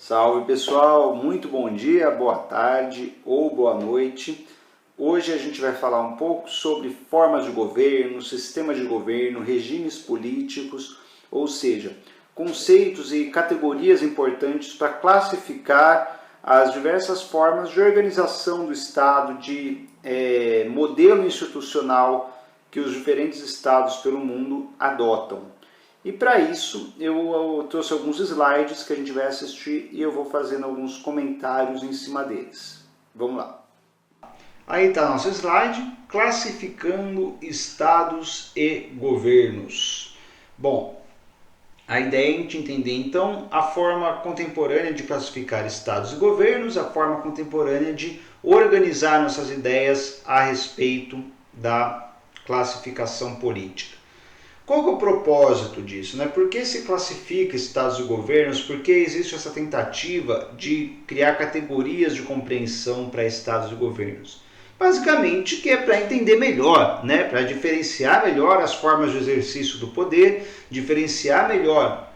Salve pessoal, muito bom dia, boa tarde ou boa noite. Hoje a gente vai falar um pouco sobre formas de governo, sistemas de governo, regimes políticos, ou seja, conceitos e categorias importantes para classificar as diversas formas de organização do Estado, de modelo institucional que os diferentes estados pelo mundo adotam. E para isso eu trouxe alguns slides que a gente vai assistir e eu vou fazendo alguns comentários em cima deles. Vamos lá. Aí está nosso slide, classificando estados e governos. Bom, a ideia é a gente entender então a forma contemporânea de classificar estados e governos, a forma contemporânea de organizar nossas ideias a respeito da classificação política. Qual que é o propósito disso? Por que se classifica estados e governos? Por que existe essa tentativa de criar categorias de compreensão para estados e governos? Basicamente que é para entender melhor, para diferenciar melhor as formas de exercício do poder, diferenciar melhor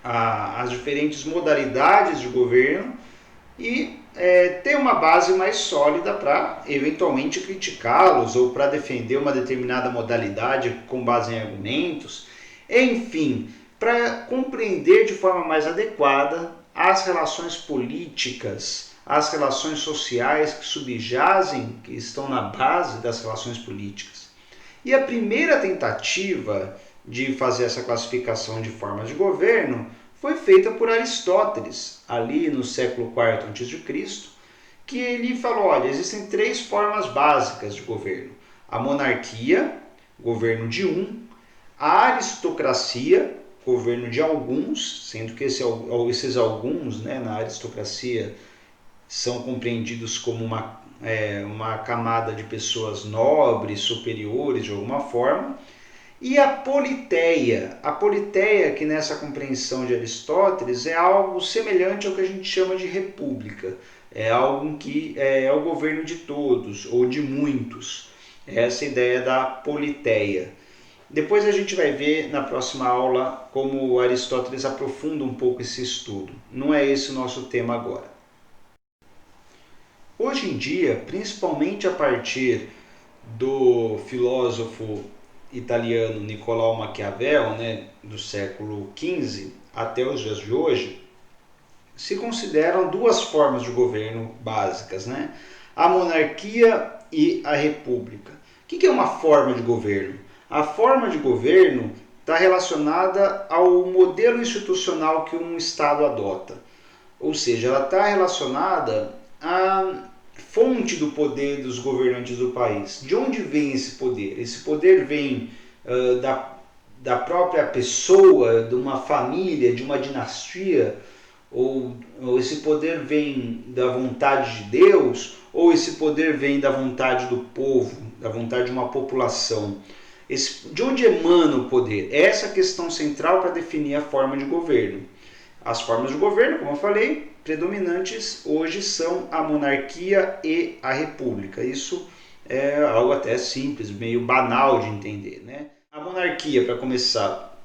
as diferentes modalidades de governo e ter uma base mais sólida para eventualmente criticá-los ou para defender uma determinada modalidade com base em argumentos, enfim, para compreender de forma mais adequada as relações políticas, as relações sociais que subjazem, que estão na base das relações políticas. E a primeira tentativa de fazer essa classificação de formas de governo foi feita por Aristóteles, ali no século IV a.C., que ele falou, olha, existem três formas básicas de governo. A monarquia, governo de um, a aristocracia, governo de alguns, sendo que esses alguns, na aristocracia, são compreendidos como uma camada de pessoas nobres, superiores de alguma forma, e a politeia. A politeia, que nessa compreensão de Aristóteles, é algo semelhante ao que a gente chama de república. É algo que é o governo de todos, ou de muitos. Essa é a ideia da politeia. Depois a gente vai ver na próxima aula como Aristóteles aprofunda um pouco esse estudo. Não é esse o nosso tema agora. Hoje em dia, principalmente a partir do filósofo italiano Niccolò Maquiavel, do século XV até os dias de hoje, se consideram duas formas de governo básicas, a monarquia e a república. O que é uma forma de governo? A forma de governo está relacionada ao modelo institucional que um Estado adota. Ou seja, ela está relacionada à fonte do poder dos governantes do país. De onde vem esse poder? Esse poder vem da própria pessoa, de uma família, de uma dinastia, ou esse poder vem da vontade de Deus, ou esse poder vem da vontade do povo, da vontade de uma população. De onde emana o poder? Essa é a questão central para definir a forma de governo. As formas de governo, como eu falei, predominantes hoje são a monarquia e a república. Isso é algo até simples, meio banal de entender. A monarquia, para começar,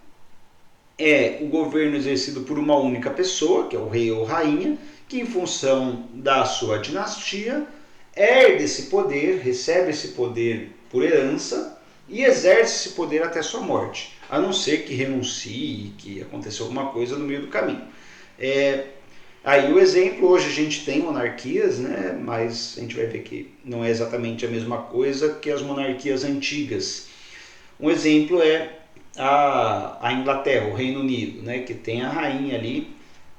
é o governo exercido por uma única pessoa, que é o rei ou rainha, que em função da sua dinastia herda esse poder, recebe esse poder por herança e exerce esse poder até sua morte, a não ser que renuncie, que aconteceu alguma coisa no meio do caminho. Aí o exemplo, hoje a gente tem monarquias, mas a gente vai ver que não é exatamente a mesma coisa que as monarquias antigas. Um exemplo é a Inglaterra, o Reino Unido, que tem a rainha ali,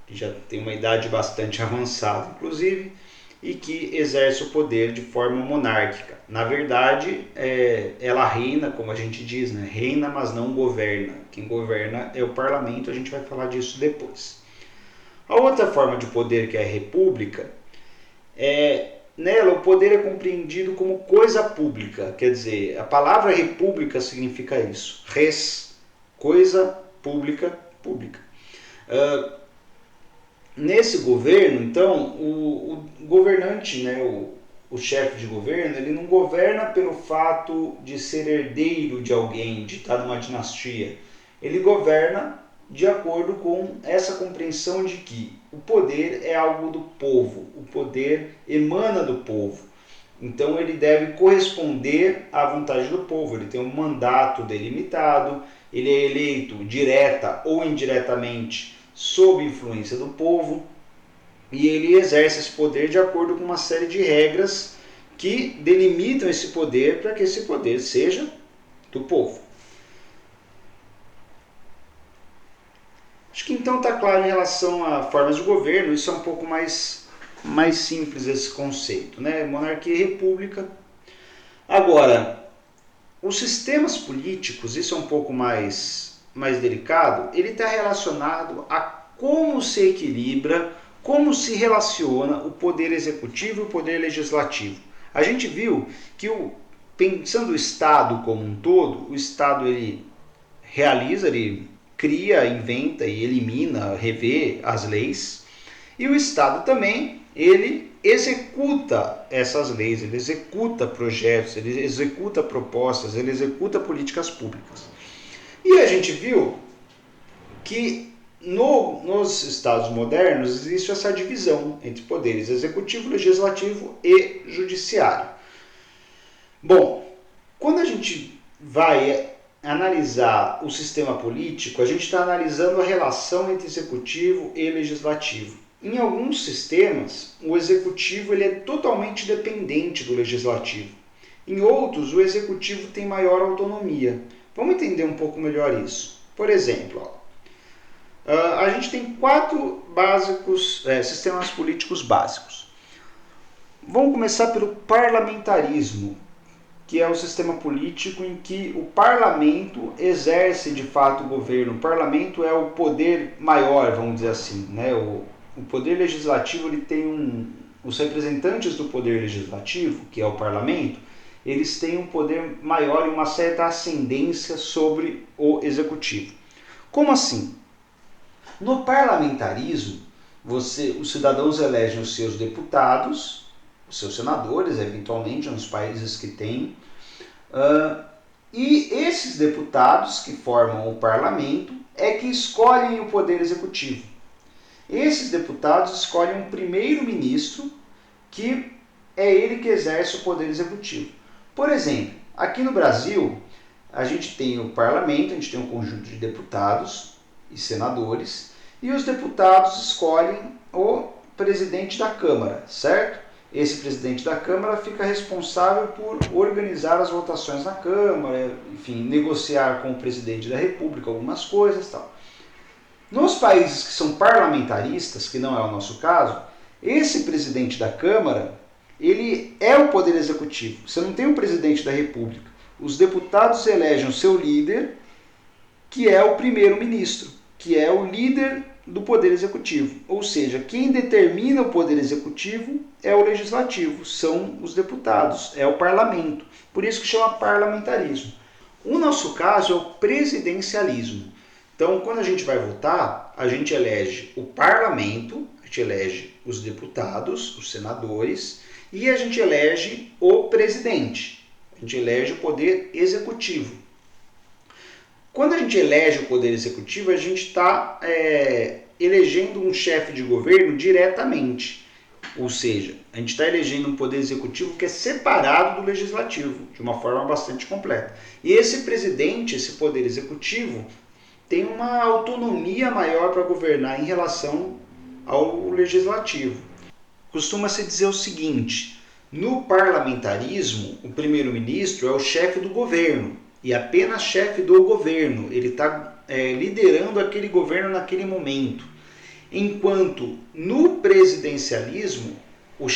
que já tem uma idade bastante avançada, inclusive, e que exerce o poder de forma monárquica. Na verdade, ela reina, como a gente diz, reina, mas não governa. Quem governa é o parlamento, a gente vai falar disso depois. A outra forma de poder, que é a república, nela o poder é compreendido como coisa pública, quer dizer, a palavra república significa isso, res, coisa pública, pública. Nesse governo, então, o governante, o chefe de governo, ele não governa pelo fato de ser herdeiro de alguém, de estar numa dinastia. Ele governa de acordo com essa compreensão de que o poder é algo do povo, o poder emana do povo. Então ele deve corresponder à vontade do povo, ele tem um mandato delimitado, ele é eleito direta ou indiretamente sob influência do povo e ele exerce esse poder de acordo com uma série de regras que delimitam esse poder para que esse poder seja do povo. Acho que então está claro em relação a formas de governo, isso é um pouco mais simples esse conceito, né? Monarquia e república. Agora, os sistemas políticos, isso é um pouco mais delicado, ele está relacionado a como se equilibra, como se relaciona o poder executivo e o poder legislativo. A gente viu que, pensando o Estado como um todo, o Estado ele realiza, ele cria, inventa e elimina, revê as leis, e o Estado também, ele executa essas leis, ele executa projetos, ele executa propostas, ele executa políticas públicas. E a gente viu que nos Estados modernos existe essa divisão entre poderes executivo, legislativo e judiciário. Bom, quando a gente vai analisar o sistema político, a gente está analisando a relação entre executivo e legislativo. Em alguns sistemas, o executivo ele é totalmente dependente do legislativo. Em outros, o executivo tem maior autonomia. Vamos entender um pouco melhor isso. Por exemplo, a gente tem 4 sistemas políticos básicos. Vamos começar pelo parlamentarismo, que é o sistema político em que o parlamento exerce de fato o governo. O parlamento é o poder maior, vamos dizer assim, né? O poder legislativo ele tem os representantes do poder legislativo, que é o parlamento, eles têm um poder maior e uma certa ascendência sobre o executivo. Como assim? No parlamentarismo, os cidadãos elegem os seus deputados, os seus senadores, eventualmente, nos países que têm, e esses deputados que formam o parlamento é que escolhem o poder executivo. Esses deputados escolhem um primeiro-ministro, que é ele que exerce o poder executivo. Por exemplo, aqui no Brasil, a gente tem o parlamento, a gente tem um conjunto de deputados e senadores, e os deputados escolhem o presidente da Câmara, certo? Esse presidente da Câmara fica responsável por organizar as votações na Câmara, enfim, negociar com o presidente da República algumas coisas e tal. Nos países que são parlamentaristas, que não é o nosso caso, esse presidente da Câmara, ele é o poder executivo. Você não tem um presidente da República. Os deputados elegem o seu líder, que é o primeiro-ministro, que é o líder do poder executivo. Ou seja, quem determina o poder executivo é o legislativo, são os deputados, é o parlamento. Por isso que chama parlamentarismo. O nosso caso é o presidencialismo. Então, quando a gente vai votar, a gente elege o parlamento, a gente elege os deputados, os senadores, e a gente elege o presidente. A gente elege o poder executivo. Quando a gente elege o poder executivo, a gente está elegendo um chefe de governo diretamente. Ou seja, a gente está elegendo um poder executivo que é separado do legislativo, de uma forma bastante completa. E esse presidente, esse poder executivo, tem uma autonomia maior para governar em relação ao legislativo. Costuma-se dizer o seguinte: no parlamentarismo, o primeiro-ministro é o chefe do governo, e apenas chefe do governo, ele está liderando aquele governo naquele momento. Enquanto no presidencialismo, o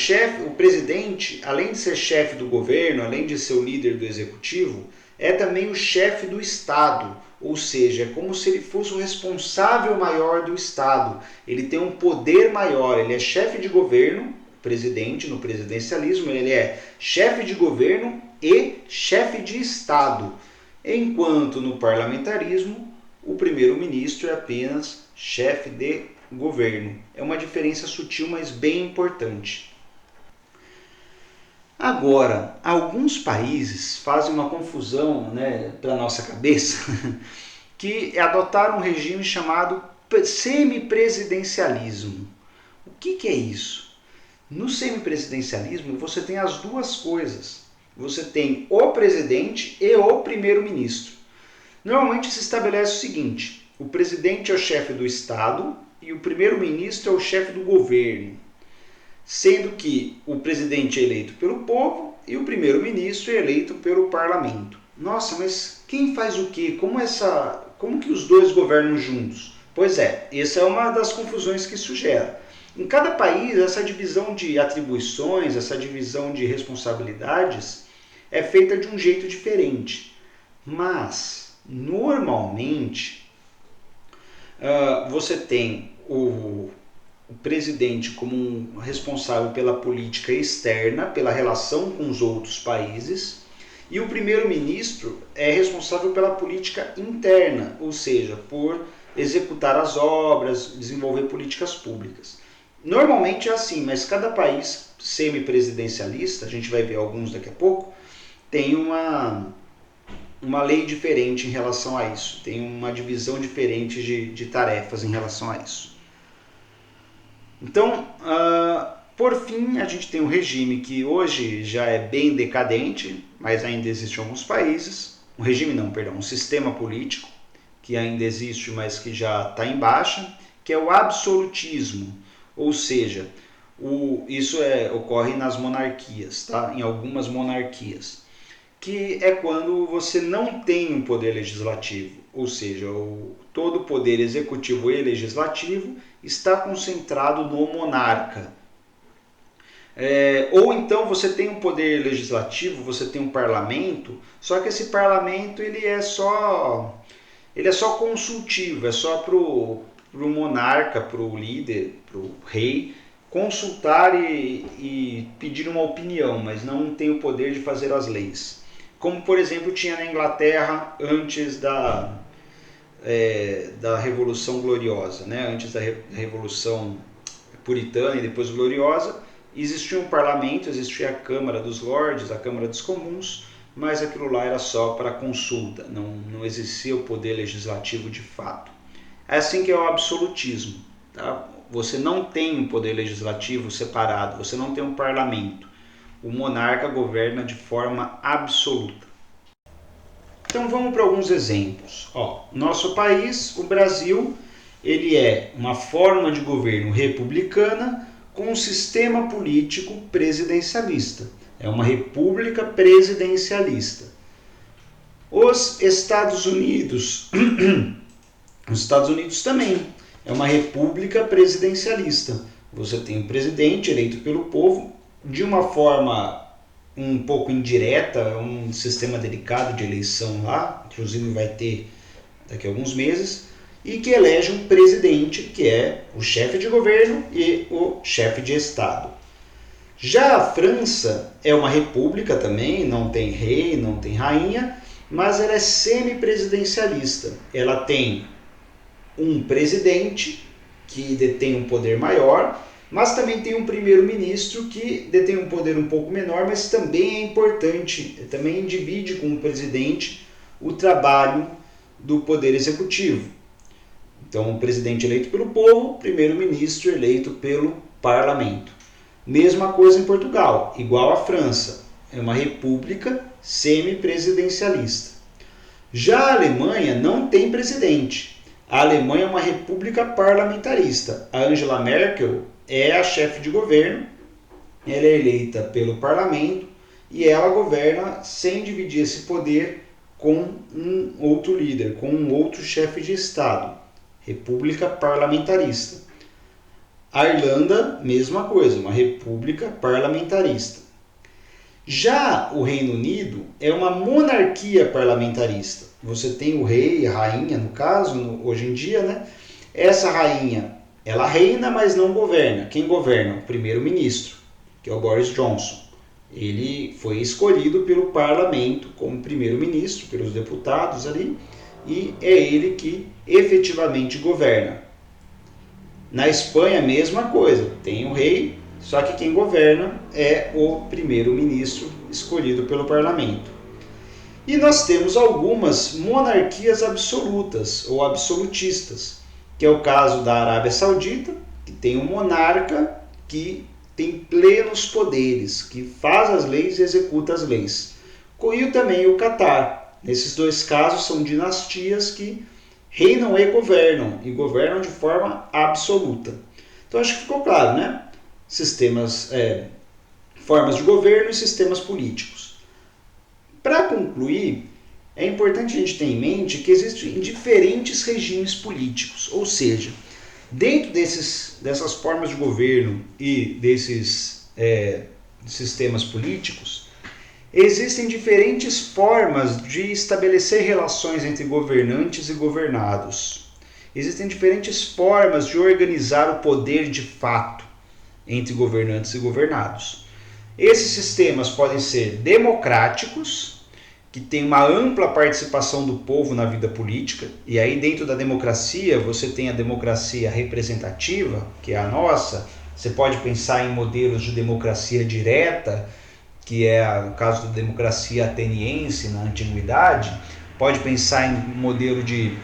presidente, além de ser chefe do governo, além de ser o líder do executivo, é também o chefe do Estado, ou seja, é como se ele fosse o responsável maior do Estado. Ele tem um poder maior, ele é chefe de governo, presidente no presidencialismo, ele é chefe de governo e chefe de Estado. Enquanto no parlamentarismo, o primeiro-ministro é apenas chefe de governo. É uma diferença sutil, mas bem importante. Agora, alguns países fazem uma confusão, para a nossa cabeça, que adotaram um regime chamado semipresidencialismo. O que é isso? No semipresidencialismo você tem as duas coisas. Você tem o presidente e o primeiro-ministro. Normalmente se estabelece o seguinte: o presidente é o chefe do Estado e o primeiro-ministro é o chefe do governo, sendo que o presidente é eleito pelo povo e o primeiro-ministro é eleito pelo parlamento. Nossa, mas quem faz o quê? Como que os dois governam juntos? Pois é, essa é uma das confusões que isso gera. Em cada país, essa divisão de atribuições, essa divisão de responsabilidades é feita de um jeito diferente. Mas, normalmente, você tem o presidente como um responsável pela política externa, pela relação com os outros países, e o primeiro-ministro é responsável pela política interna, ou seja, por executar as obras, desenvolver políticas públicas. Normalmente é assim, mas cada país semipresidencialista, a gente vai ver alguns daqui a pouco, tem uma lei diferente em relação a isso, tem uma divisão diferente de tarefas em relação a isso. Então, por fim, a gente tem um regime que hoje já é bem decadente, mas ainda existe em alguns países. Um sistema político que ainda existe, mas que já está em baixa, que é o absolutismo. Ou seja, isso ocorre nas monarquias, tá? Em algumas monarquias, que é quando você não tem um poder legislativo, ou seja, todo o poder executivo e legislativo está concentrado no monarca. Ou então você tem um poder legislativo, você tem um parlamento, só que esse parlamento ele é só consultivo, é só para o monarca, para o líder, para o rei, consultar e pedir uma opinião, mas não tem o poder de fazer as leis. Como, por exemplo, tinha na Inglaterra antes da Revolução Gloriosa, né? Antes da Revolução Puritana e depois Gloriosa, existia um parlamento, existia a Câmara dos Lordes, a Câmara dos Comuns, mas aquilo lá era só para consulta, não existia o poder legislativo de fato. É assim que é o absolutismo. Tá? Você não tem um poder legislativo separado, você não tem um parlamento. O monarca governa de forma absoluta. Então vamos para alguns exemplos. Nosso país, o Brasil, ele é uma forma de governo republicana com um sistema político presidencialista. É uma república presidencialista. Os Estados Unidos, também é uma república presidencialista. Você tem um presidente eleito pelo povo de uma forma um pouco indireta, um sistema delicado de eleição lá, inclusive vai ter daqui a alguns meses, e que elege um presidente que é o chefe de governo e o chefe de Estado. Já a França é uma república também, não tem rei, não tem rainha, mas ela é semipresidencialista. Ela tem um presidente que detém um poder maior, mas também tem um primeiro-ministro que detém um poder um pouco menor, mas também é importante, também divide com o presidente o trabalho do poder executivo. Então, o presidente eleito pelo povo, primeiro-ministro eleito pelo parlamento. Mesma coisa em Portugal, igual à França, é uma república semipresidencialista. Já a Alemanha não tem presidente. A Alemanha é uma república parlamentarista. A Angela Merkel é a chefe de governo, ela é eleita pelo parlamento e ela governa sem dividir esse poder com um outro líder, com um outro chefe de Estado. República parlamentarista. A Irlanda, mesma coisa, uma república parlamentarista. Já o Reino Unido é uma monarquia parlamentarista. Você tem o rei, a rainha, no caso, hoje em dia, né? Essa rainha, ela reina, mas não governa. Quem governa? O primeiro-ministro, que é o Boris Johnson. Ele foi escolhido pelo parlamento como primeiro-ministro, pelos deputados ali, e é ele que efetivamente governa. Na Espanha, a mesma coisa. Tem o rei, só que quem governa é o primeiro-ministro escolhido pelo parlamento. E nós temos algumas monarquias absolutas ou absolutistas, que é o caso da Arábia Saudita, que tem um monarca que tem plenos poderes, que faz as leis e executa as leis. E também o Catar. Nesses dois casos são dinastias que reinam e governam de forma absoluta. Então acho que ficou claro, né? Formas de governo e sistemas políticos. Para concluir, é importante a gente ter em mente que existem diferentes regimes políticos, ou seja, dentro dessas formas de governo e desses sistemas políticos, existem diferentes formas de estabelecer relações entre governantes e governados. Existem diferentes formas de organizar o poder de fato entre governantes e governados. Esses sistemas podem ser democráticos, que tem uma ampla participação do povo na vida política, e aí dentro da democracia você tem a democracia representativa, que é a nossa. Você pode pensar em modelos de democracia direta, que é o caso da democracia ateniense na antiguidade. Pode pensar em modelo de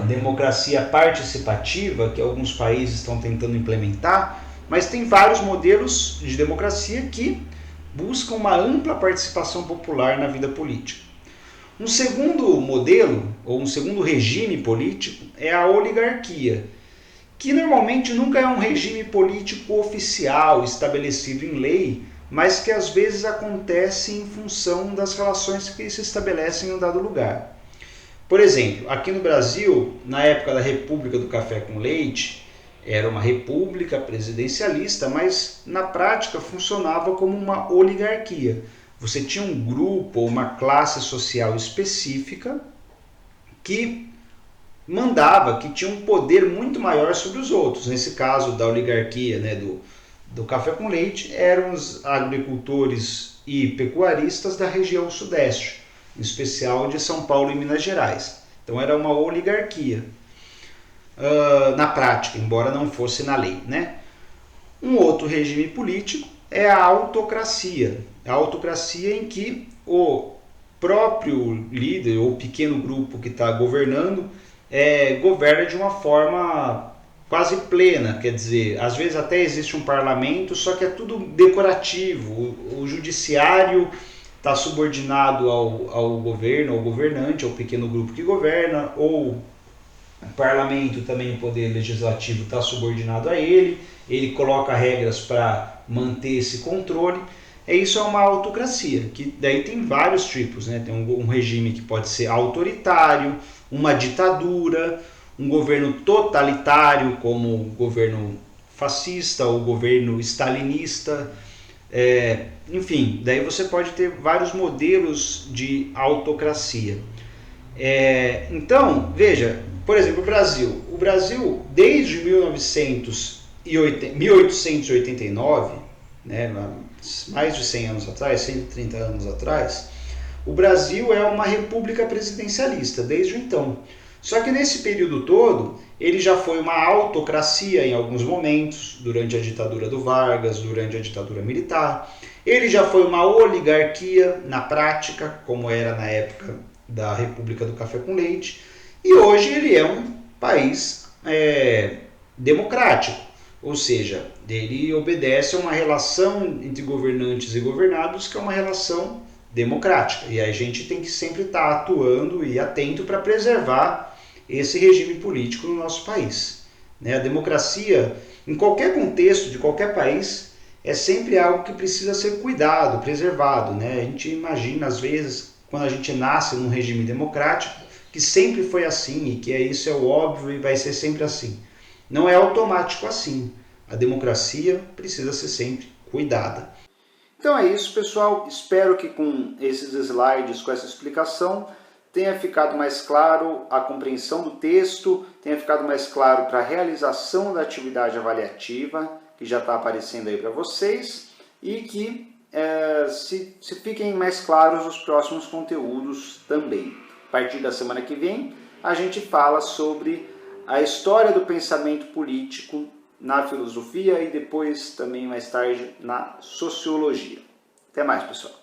democracia participativa, que alguns países estão tentando implementar, mas tem vários modelos de democracia que buscam uma ampla participação popular na vida política. Um segundo modelo, ou um segundo regime político, é a oligarquia, que normalmente nunca é um regime político oficial, estabelecido em lei, mas que às vezes acontece em função das relações que se estabelecem em um dado lugar. Por exemplo, aqui no Brasil, na época da República do Café com Leite, era uma república presidencialista, mas na prática funcionava como uma oligarquia. Você tinha um grupo ou uma classe social específica que mandava, que tinha um poder muito maior sobre os outros. Nesse caso da oligarquia, né, do café com leite, eram os agricultores e pecuaristas da região sudeste, em especial de São Paulo e Minas Gerais. Então era uma oligarquia. Na prática, embora não fosse na lei, né? Um outro regime político é a autocracia. A autocracia em que o próprio líder ou pequeno grupo que está governando governa de uma forma quase plena, quer dizer, às vezes até existe um parlamento, só que é tudo decorativo. O judiciário está subordinado ao governo, ao governante, ao pequeno grupo que governa, ou o parlamento também, o poder legislativo, está subordinado a ele coloca regras para manter esse controle. Isso é uma autocracia, que daí tem vários tipos, né? Tem um regime que pode ser autoritário, uma ditadura, um governo totalitário, como o governo fascista ou governo stalinista. Enfim, daí você pode ter vários modelos de autocracia. Então, veja, por exemplo, o Brasil desde 1889, né, mais de 100 anos atrás, 130 anos atrás, o Brasil é uma república presidencialista desde então. Só que nesse período todo, ele já foi uma autocracia em alguns momentos, durante a ditadura do Vargas, durante a ditadura militar. Ele já foi uma oligarquia na prática, como era na época da República do Café com Leite. E hoje ele é um país democrático, ou seja, ele obedece a uma relação entre governantes e governados que é uma relação democrática. E a gente tem que sempre estar atuando e atento para preservar esse regime político no nosso país. A democracia, em qualquer contexto de qualquer país, é sempre algo que precisa ser cuidado, preservado. A gente imagina, às vezes, quando a gente nasce num regime democrático, que sempre foi assim e que isso é o óbvio e vai ser sempre assim. Não é automático assim. A democracia precisa ser sempre cuidada. Então é isso, pessoal. Espero que com esses slides, com essa explicação, tenha ficado mais claro a compreensão do texto, tenha ficado mais claro para a realização da atividade avaliativa, que já está aparecendo aí para vocês, e que se fiquem mais claros os próximos conteúdos também. A partir da semana que vem, a gente fala sobre a história do pensamento político na filosofia e depois também mais tarde na sociologia. Até mais, pessoal.